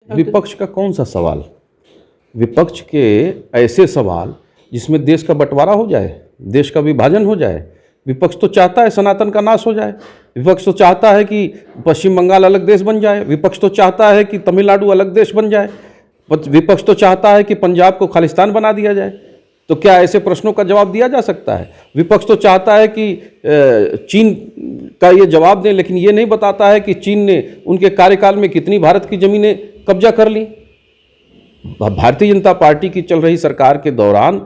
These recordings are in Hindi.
विपक्ष का कौन सा सवाल? विपक्ष के ऐसे सवाल जिसमें देश का बंटवारा हो जाए, देश का विभाजन हो जाए। विपक्ष तो चाहता है सनातन का नाश हो जाए, विपक्ष तो चाहता है कि पश्चिम बंगाल अलग देश बन जाए, विपक्ष तो चाहता है कि तमिलनाडु अलग देश बन जाए, विपक्ष तो चाहता है कि पंजाब को खालिस्तान बना दिया जाए। तो क्या ऐसे प्रश्नों का जवाब दिया जा सकता है? विपक्ष तो चाहता है कि चीन का ये जवाब दें, लेकिन ये नहीं बताता है कि चीन ने उनके कार्यकाल में कितनी भारत की ज़मीनें कब्जा कर ली। भारतीय जनता पार्टी की चल रही सरकार के दौरान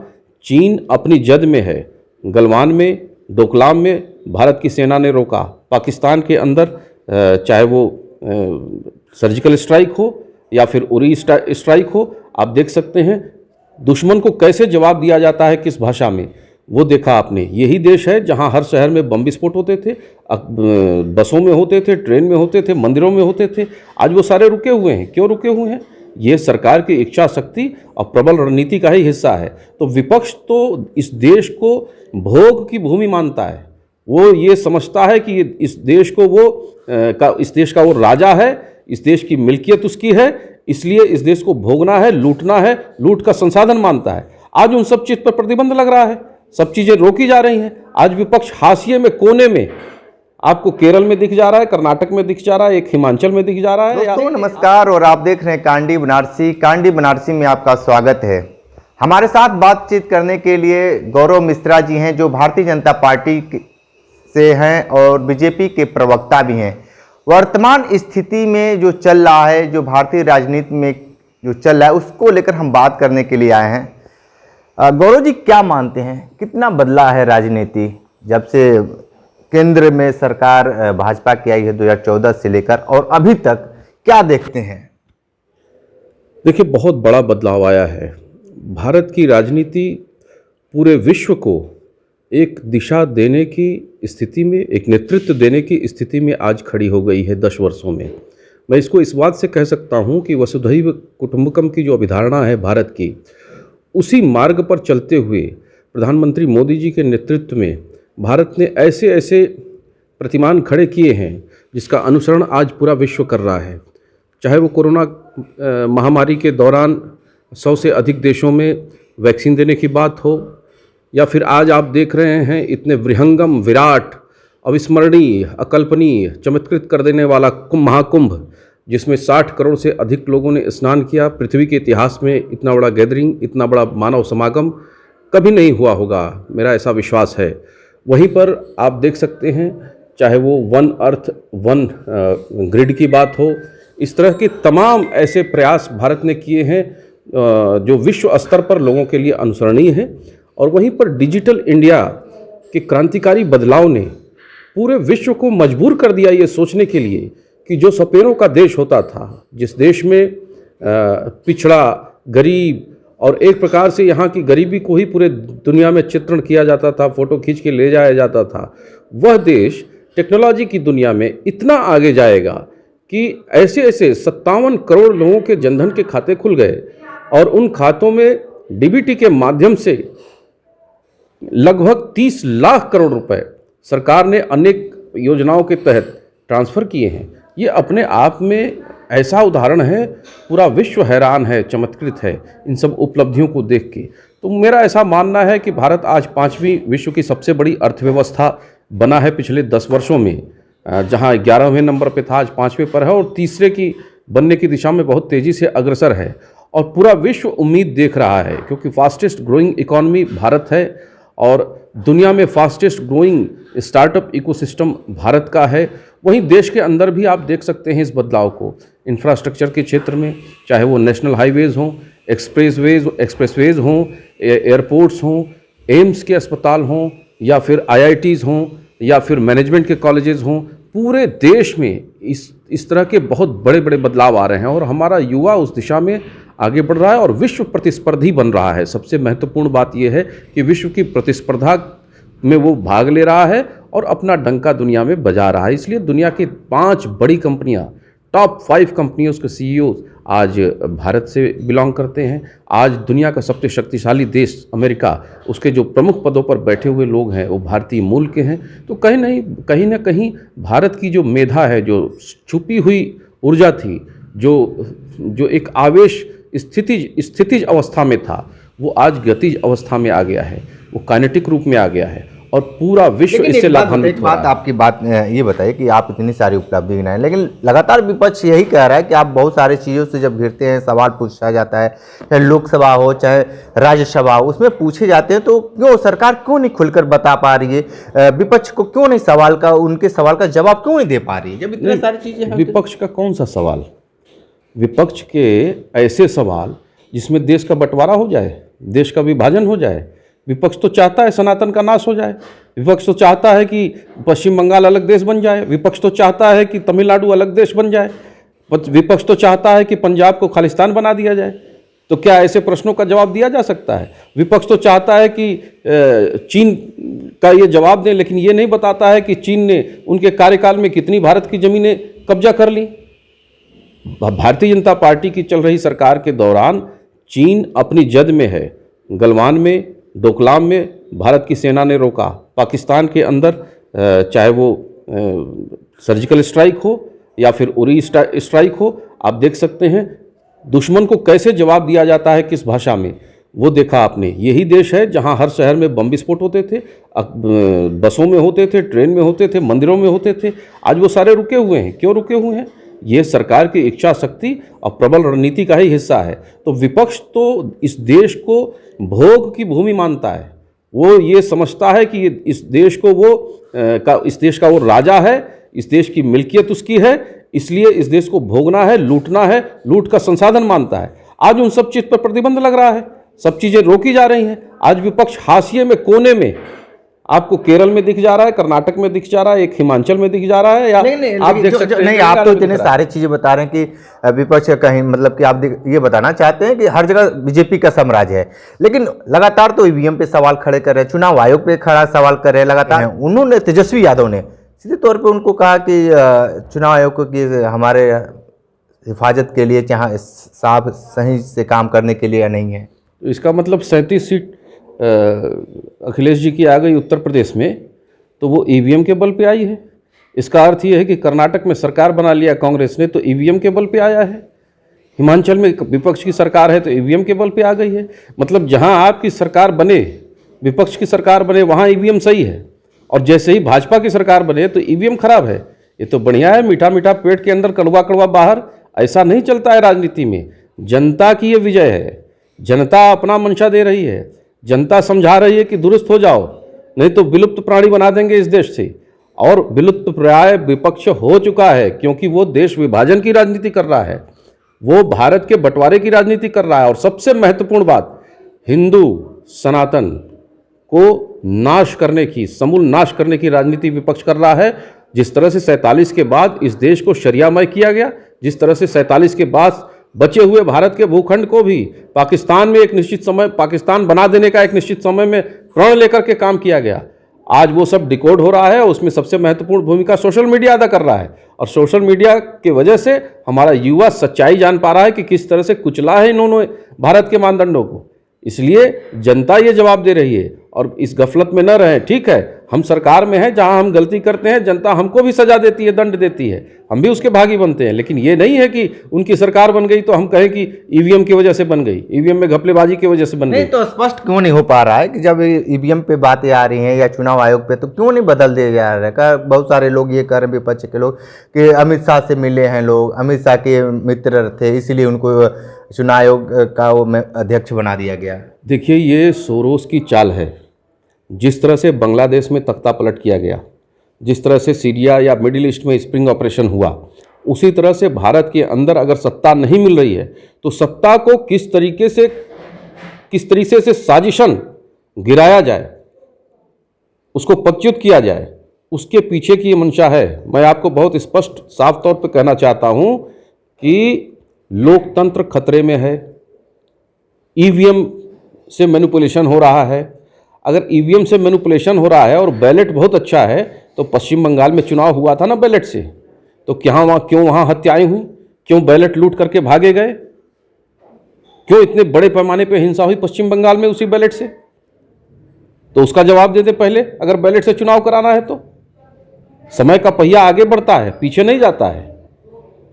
चीन अपनी जद में है। गलवान में, डोकलाम में भारत की सेना ने रोका। पाकिस्तान के अंदर चाहे वो सर्जिकल स्ट्राइक हो या फिर उरी स्ट्राइक हो, आप देख सकते हैं दुश्मन को कैसे जवाब दिया जाता है, किस भाषा में, वो देखा आपने। यही देश है जहां हर शहर में बम विस्फोट होते थे, बसों में होते थे, ट्रेन में होते थे, मंदिरों में होते थे। आज वो सारे रुके हुए हैं। क्यों रुके हुए हैं? ये सरकार की इच्छा शक्ति और प्रबल रणनीति का ही हिस्सा है। तो विपक्ष तो इस देश को भोग की भूमि मानता है। वो ये समझता है कि इस देश का वो राजा है, इस देश की मिल्कियत उसकी है, इसलिए इस देश को भोगना है, लूटना है, लूट का संसाधन मानता है। आज उन सब चीज़ पर प्रतिबंध लग रहा है, सब चीज़ें रोकी जा रही हैं। आज विपक्ष हाशिए में, कोने में, आपको केरल में दिख जा रहा है, कर्नाटक में दिख जा रहा है, एक हिमाचल में दिख जा रहा है। दोस्तों नमस्कार, और आप देख रहे हैं कांडी बनारसी। कांडी बनारसी में आपका स्वागत है। हमारे साथ बातचीत करने के लिए गौरव मिश्रा जी हैं, जो भारतीय जनता पार्टी से हैं और बीजेपी के प्रवक्ता भी हैं। वर्तमान स्थिति में जो चल रहा है, जो भारतीय राजनीति में जो चल रहा है, उसको लेकर हम बात करने के लिए आए हैं। गौरव जी, क्या मानते हैं, कितना बदला है राजनीति जब से केंद्र में सरकार भाजपा की आई है 2014 से लेकर, और अभी तक क्या देखते हैं? देखिए, बहुत बड़ा बदलाव आया है। भारत की राजनीति पूरे विश्व को एक दिशा देने की स्थिति में, एक नेतृत्व देने की स्थिति में आज खड़ी हो गई है 10 वर्षों में। मैं इसको इस बात से कह सकता हूं कि वसुधैव कुटुंबकम की जो अवधारणा है भारत की, उसी मार्ग पर चलते हुए प्रधानमंत्री मोदी जी के नेतृत्व में भारत ने ऐसे ऐसे प्रतिमान खड़े किए हैं जिसका अनुसरण आज पूरा विश्व कर रहा है। चाहे वो कोरोना महामारी के दौरान 100 से अधिक देशों में वैक्सीन देने की बात हो, या फिर आज आप देख रहे हैं इतने विहंगम, विराट, अविस्मरणीय, अकल्पनीय, चमत्कृत कर देने वाला महाकुंभ, जिसमें 60 करोड़ से अधिक लोगों ने स्नान किया। पृथ्वी के इतिहास में इतना बड़ा गैदरिंग, इतना बड़ा मानव समागम कभी नहीं हुआ होगा, मेरा ऐसा विश्वास है। वहीं पर आप देख सकते हैं, चाहे वो वन अर्थ वन ग्रिड की बात हो, इस तरह के तमाम ऐसे प्रयास भारत ने किए हैं जो विश्व स्तर पर लोगों के लिए अनुसरणीय है। और वहीं पर डिजिटल इंडिया के क्रांतिकारी बदलाव ने पूरे विश्व को मजबूर कर दिया ये सोचने के लिए कि जो सपेरों का देश होता था, जिस देश में पिछड़ा, गरीब, और एक प्रकार से यहाँ की गरीबी को ही पूरे दुनिया में चित्रण किया जाता था, फ़ोटो खींच के ले जाया जाता था, वह देश टेक्नोलॉजी की दुनिया में इतना आगे जाएगा कि ऐसे ऐसे 57 करोड़ लोगों के जनधन के खाते खुल गए, और उन खातों में डीबीटी के माध्यम से लगभग 30 लाख करोड़ रुपए सरकार ने अनेक योजनाओं के तहत ट्रांसफ़र किए हैं। ये अपने आप में ऐसा उदाहरण है, पूरा विश्व हैरान है, चमत्कृत है इन सब उपलब्धियों को देख के। तो मेरा ऐसा मानना है कि भारत आज 5वीं विश्व की सबसे बड़ी अर्थव्यवस्था बना है पिछले 10 वर्षों में। जहां 11वें नंबर पे था, आज 5वें पर है, और तीसरे की बनने की दिशा में बहुत तेज़ी से अग्रसर है। और पूरा विश्व उम्मीद देख रहा है, क्योंकि फास्टेस्ट ग्रोइंग इकॉनमी भारत है और दुनिया में fastest growing startup ecosystem Bharat का है। वहीं देश के अंदर भी आप देख सकते हैं इस बदलाव को, इंफ्रास्ट्रक्चर के क्षेत्र में, चाहे वो नेशनल हाईवेज़ हों, एक्सप्रेसवेज हों, एयरपोर्ट्स हों, एम्स के अस्पताल हों, या फिर IITs हों, या फिर मैनेजमेंट के कॉलेजेस हों, पूरे देश में इस तरह के बहुत बड़े बड़े बदलाव आ रहे हैं। और हमारा युवा उस दिशा में आगे बढ़ रहा है और विश्व प्रतिस्पर्धी बन रहा है। सबसे महत्वपूर्ण बात यह है कि विश्व की प्रतिस्पर्धा में वो भाग ले रहा है और अपना डंका दुनिया में बजा रहा है। इसलिए दुनिया की 5 बड़ी कंपनियां, टॉप 5 कंपनियों के CEO आज भारत से बिलोंग करते हैं। आज दुनिया का सबसे शक्तिशाली देश अमेरिका, उसके जो प्रमुख पदों पर बैठे हुए लोग हैं वो भारतीय मूल के हैं। तो कहीं ना कहीं भारत की जो मेधा है, जो छुपी हुई ऊर्जा थी, जो एक आवेश स्थितिज अवस्था में था, वो आज गतिज अवस्था में आ गया है, वो काइनेटिक रूप में आ गया है और पूरा विश्व इससे लाभान्वित हो रहा है। आपकी बात ये बताइए कि आप इतनी सारी उपलब्धि गिनाएं, लेकिन लगातार विपक्ष यही कह रहा है कि आप बहुत सारी चीज़ों से जब घिरते हैं, सवाल पूछा जाता है, चाहे लोकसभा हो चाहे राज्यसभा हो, उसमें पूछे जाते हैं, तो क्यों सरकार क्यों नहीं खुलकर बता पा रही है? विपक्ष को क्यों नहीं उनके सवाल का जवाब क्यों नहीं दे पा रही है, जब इतनी सारी चीज़ें हैं? विपक्ष का कौन सा सवाल? विपक्ष के ऐसे सवाल जिसमें देश का बंटवारा हो जाए, देश का विभाजन हो जाए। विपक्ष तो चाहता है सनातन का नाश हो जाए, विपक्ष तो चाहता है कि पश्चिम बंगाल अलग देश बन जाए, विपक्ष तो चाहता है कि तमिलनाडु अलग देश बन जाए, विपक्ष तो चाहता है कि पंजाब को खालिस्तान बना दिया जाए। तो क्या ऐसे प्रश्नों का जवाब दिया जा सकता है? विपक्ष तो चाहता है कि चीन का ये जवाब दें, लेकिन ये नहीं बताता है कि चीन ने उनके कार्यकाल में कितनी भारत की जमीनें कब्जा कर ली। भारतीय जनता पार्टी की चल रही सरकार के दौरान चीन अपनी जद में है। गलवान में, डोकलाम में भारत की सेना ने रोका। पाकिस्तान के अंदर चाहे वो सर्जिकल स्ट्राइक हो या फिर उरी स्ट्राइक हो, आप देख सकते हैं दुश्मन को कैसे जवाब दिया जाता है, किस भाषा में, वो देखा आपने। यही देश है जहां हर शहर में बम विस्फोट होते थे, बसों में होते थे, ट्रेन में होते थे, मंदिरों में होते थे। आज वो सारे रुके हुए हैं। क्यों रुके हुए हैं? ये सरकार की इच्छा शक्ति और प्रबल रणनीति का ही हिस्सा है। तो विपक्ष तो इस देश को भोग की भूमि मानता है। वो ये समझता है कि इस देश का वो राजा है, इस देश की मिल्कियत उसकी है, इसलिए इस देश को भोगना है, लूटना है, लूट का संसाधन मानता है। आज उन सब चीज़ पर प्रतिबंध लग रहा है, सब चीज़ें रोकी जा रही हैं। आज विपक्ष हाशिए में, कोने में, आपको केरल में दिख जा रहा है, कर्नाटक में दिख जा रहा है, एक हिमाचल में दिख जा रहा है, या नहीं, आप देख सकते हैं। नहीं, आप तो इतने सारी चीजें बता रहे हैं कि विपक्ष कहीं, मतलब कि आप ये बताना चाहते हैं कि हर जगह बीजेपी का साम्राज्य है, लेकिन लगातार तो ईवीएम पे सवाल खड़े कर रहे हैं, चुनाव आयोग पे खड़ा सवाल कर रहे हैं लगातार। उन्होंने, तेजस्वी यादव ने सीधे तौर पर उनको कहा कि चुनाव आयोग को कि हमारे हिफाजत के लिए जहाँ साफ सही से काम करने के लिए या नहीं है। तो इसका मतलब 37 सीट अखिलेश जी की आ गई उत्तर प्रदेश में, तो वो ईवीएम के बल पे आई है। इसका अर्थ ये है कि कर्नाटक में सरकार बना लिया कांग्रेस ने, तो ईवीएम के बल पे आया है। हिमाचल में विपक्ष की सरकार है, तो ईवीएम के बल पे आ गई है। मतलब जहां आपकी सरकार बने, विपक्ष की सरकार बने, वहां ईवीएम सही है, और जैसे ही भाजपा की सरकार बने तो ईवीएम खराब है। ये तो बढ़िया है, मीठा मीठा पेट के अंदर, कड़वा कड़वा बाहर। ऐसा नहीं चलता है राजनीति में। जनता की ये विजय है। जनता अपना मंशा दे रही है। जनता समझा रही है कि दुरुस्त हो जाओ, नहीं तो विलुप्त प्राणी बना देंगे इस देश से। और विलुप्त प्राय विपक्ष हो चुका है, क्योंकि वो देश विभाजन की राजनीति कर रहा है, वो भारत के बंटवारे की राजनीति कर रहा है। और सबसे महत्वपूर्ण बात, हिंदू सनातन को नाश करने की, समूल नाश करने की राजनीति विपक्ष कर रहा है। जिस तरह से 47 के बाद इस देश को शरियामय किया गया, जिस तरह से 47 के बाद बचे हुए भारत के भूखंड को भी पाकिस्तान में एक निश्चित समय, पाकिस्तान बना देने का एक निश्चित समय में प्रण लेकर के काम किया गया, आज वो सब डिकोड हो रहा है। उसमें सबसे महत्वपूर्ण भूमिका सोशल मीडिया अदा कर रहा है, और सोशल मीडिया की वजह से हमारा युवा सच्चाई जान पा रहा है कि किस तरह से कुचला है इन्होंने भारत के मानदंडों को। इसलिए जनता ये जवाब दे रही है, और इस गफलत में न रहें। ठीक है, हम सरकार में हैं, जहां हम गलती करते हैं जनता हमको भी सजा देती है, दंड देती है, हम भी उसके भागी बनते हैं। लेकिन ये नहीं है कि उनकी सरकार बन गई तो हम कहें कि ईवीएम की वजह से बन गई, ईवीएम में घपलेबाजी की वजह से बन गई। नहीं, तो स्पष्ट क्यों नहीं हो पा रहा है कि जब ईवीएम पे बातें आ रही हैं या चुनाव आयोग पे, तो क्यों नहीं बदल दिया जा रहा है? बहुत सारे लोग ये कह रहे हैं, विपक्ष के लोग, कि अमित शाह से मिले हैं लोग, अमित शाह के मित्र थे, इसीलिए उनको चुनाव आयोग का वो अध्यक्ष बना दिया गया। देखिए, ये सोरोस की चाल है। जिस तरह से बांग्लादेश में तख्ता पलट किया गया, जिस तरह से सीरिया या मिडिल ईस्ट में स्प्रिंग ऑपरेशन हुआ, उसी तरह से भारत के अंदर अगर सत्ता नहीं मिल रही है तो सत्ता को किस तरीके से साजिशन गिराया जाए, उसको पदच्युत किया जाए, उसके पीछे की ये मंशा है। मैं आपको बहुत स्पष्ट साफ तौर पर कहना चाहता हूं कि लोकतंत्र खतरे में है। ईवीएम से मैनिपुलेशन हो रहा है। अगर ईवीएम से मैनिपुलेशन हो रहा है और बैलेट बहुत अच्छा है, तो पश्चिम बंगाल में चुनाव हुआ था ना बैलेट से, तो क्यों वहाँ हत्याएं हुई? क्यों बैलेट लूट करके भागे गए? क्यों इतने बड़े पैमाने पे हिंसा हुई पश्चिम बंगाल में उसी बैलेट से? तो उसका जवाब दे दे पहले। अगर बैलेट से चुनाव कराना है तो समय का पहिया आगे बढ़ता है, पीछे नहीं जाता है।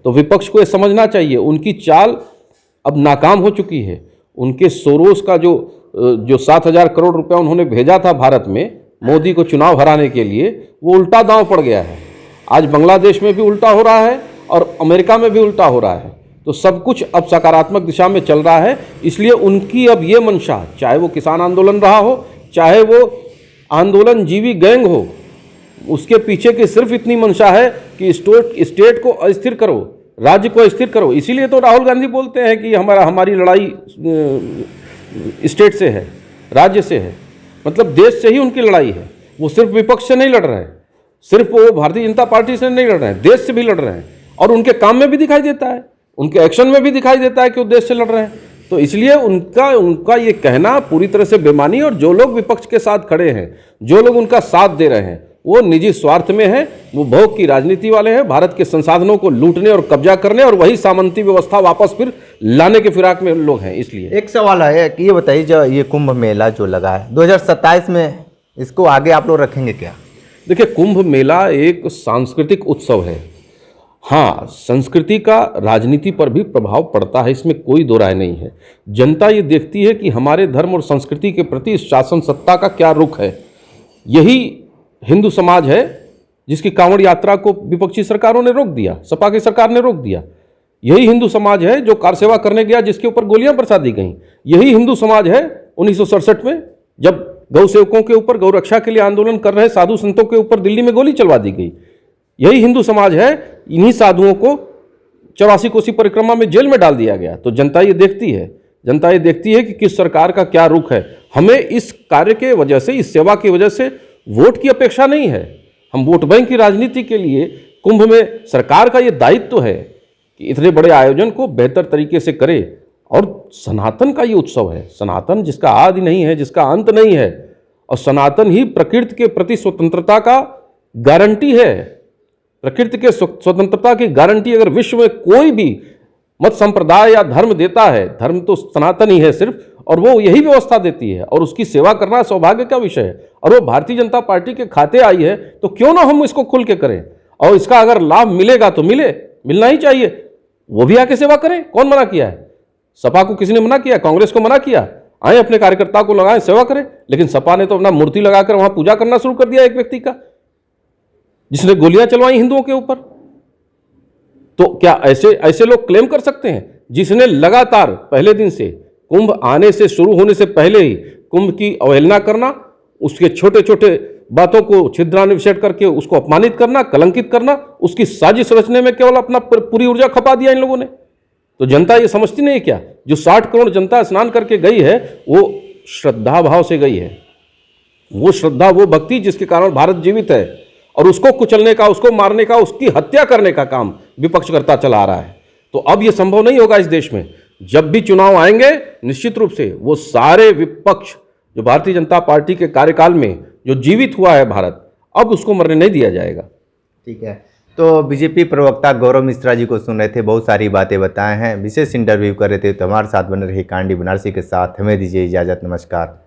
तो विपक्ष को ये समझना चाहिए उनकी चाल अब नाकाम हो चुकी है। उनके सोरोस का जो 7,000 करोड़ रुपया उन्होंने भेजा था भारत में मोदी को चुनाव हराने के लिए, वो उल्टा दांव पड़ गया है। आज बांग्लादेश में भी उल्टा हो रहा है और अमेरिका में भी उल्टा हो रहा है। तो सब कुछ अब सकारात्मक दिशा में चल रहा है। इसलिए उनकी अब ये मंशा, चाहे वो किसान आंदोलन रहा हो, चाहे वो आंदोलन जीवी गैंग हो, उसके पीछे की सिर्फ इतनी मंशा है कि स्टेट को अस्थिर करो, राज्य को अस्थिर करो। इसीलिए तो राहुल गांधी बोलते हैं कि हमारी लड़ाई स्टेट से है, राज्य से है, मतलब देश से ही उनकी लड़ाई है। वो सिर्फ विपक्ष से नहीं लड़ रहे हैं, सिर्फ वो भारतीय जनता पार्टी से नहीं लड़ रहे हैं, देश से भी लड़ रहे हैं। और उनके काम में भी दिखाई देता है, उनके एक्शन में भी दिखाई देता है कि वो देश से लड़ रहे हैं। तो इसलिए उनका ये कहना पूरी तरह से बेमानी। और जो लोग विपक्ष के साथ खड़े हैं, जो लोग उनका साथ दे रहे हैं, वो निजी स्वार्थ में है, वो भोग की राजनीति वाले हैं, भारत के संसाधनों को लूटने और कब्जा करने और वही सामंती व्यवस्था वापस फिर लाने के फिराक में लोग हैं। इसलिए एक सवाल है कि ये बताइए, जो ये कुंभ मेला जो लगा है 2027 में, इसको आगे आप लोग रखेंगे क्या? देखिए, कुंभ मेला एक सांस्कृतिक उत्सव है। हाँ, संस्कृति का राजनीति पर भी प्रभाव पड़ता है, इसमें कोई दो राय नहीं है। जनता ये देखती है कि हमारे धर्म और संस्कृति के प्रति शासन सत्ता का क्या रुख है। यही हिंदू समाज है जिसकी कांवड़ यात्रा को विपक्षी सरकारों ने रोक दिया, सपा की सरकार ने रोक दिया। यही हिंदू समाज है जो कार सेवा करने गया जिसके ऊपर गोलियां बरसा दी गई। यही हिंदू समाज है 1967 में जब गौ सेवकों के ऊपर, गौ रक्षा के लिए आंदोलन कर रहे साधु संतों के ऊपर दिल्ली में गोली चलवा दी गई। यही हिंदू समाज है, इन्हीं साधुओं को 84 कोसी परिक्रमा में जेल में डाल दिया गया। तो जनता ये देखती है, जनता ये देखती है कि किस सरकार का क्या रुख है। हमें इस कार्य के वजह से, इस सेवा की वजह से वोट की अपेक्षा नहीं है। हम वोट बैंक की राजनीति के लिए कुंभ में सरकार का ये दायित्व है कि इतने बड़े आयोजन को बेहतर तरीके से करे। और सनातन का ये उत्सव है, सनातन जिसका आदि नहीं है, जिसका अंत नहीं है, और सनातन ही प्रकृति के प्रति स्वतंत्रता का गारंटी है। प्रकृति के स्वतंत्रता की गारंटी अगर विश्व में कोई भी मत संप्रदाय या धर्म देता है, धर्म तो सनातन ही है सिर्फ, और वो यही व्यवस्था देती है, और उसकी सेवा करना सौभाग्य का विषय है। और वो भारतीय जनता पार्टी के खाते आई है, तो क्यों ना हम इसको खुल के करें। और इसका अगर लाभ मिलेगा तो मिलना ही चाहिए। वो भी आके सेवा करें, कौन मना किया है? सपा को किसी ने मना किया? कांग्रेस को मना किया? आए अपने कार्यकर्ता को लगाएं, सेवा करें। लेकिन सपा ने तो अपना मूर्ति लगाकर वहां पूजा करना शुरू कर दिया एक व्यक्ति का, जिसने गोलियां चलवाई हिंदुओं के ऊपर। तो क्या ऐसे लोग क्लेम कर सकते हैं, जिसने लगातार पहले दिन से, कुंभ आने से, शुरू होने से पहले ही कुंभ की अवहेलना करना, उसके छोटे छोटे बातों को छिद्रान्विष्ट करके उसको अपमानित करना, कलंकित करना, उसकी साजिश रचने में केवल अपना पूरी ऊर्जा खपा दिया इन लोगों ने। तो जनता ये समझती नहीं क्या? जो 60 करोड़ जनता स्नान करके गई है, वो श्रद्धा भाव से गई है। वो श्रद्धा, वो भक्ति जिसके कारण भारत जीवित है, और उसको कुचलने का, उसको मारने का, उसकी हत्या करने का काम विपक्ष करता चला आ रहा है। तो अब ये संभव नहीं होगा इस देश में। जब भी चुनाव आएंगे, निश्चित रूप से वो सारे विपक्ष जो भारतीय जनता पार्टी के कार्यकाल में जो जीवित हुआ है भारत, अब उसको मरने नहीं दिया जाएगा। ठीक है, तो बीजेपी प्रवक्ता गौरव मिश्रा जी को सुन रहे थे, बहुत सारी बातें बताए हैं, विशेष इंटरव्यू कर रहे थे। तो हमारे साथ बने रही कांडी बनारसी के साथ। हमें दीजिए इजाज़त, नमस्कार।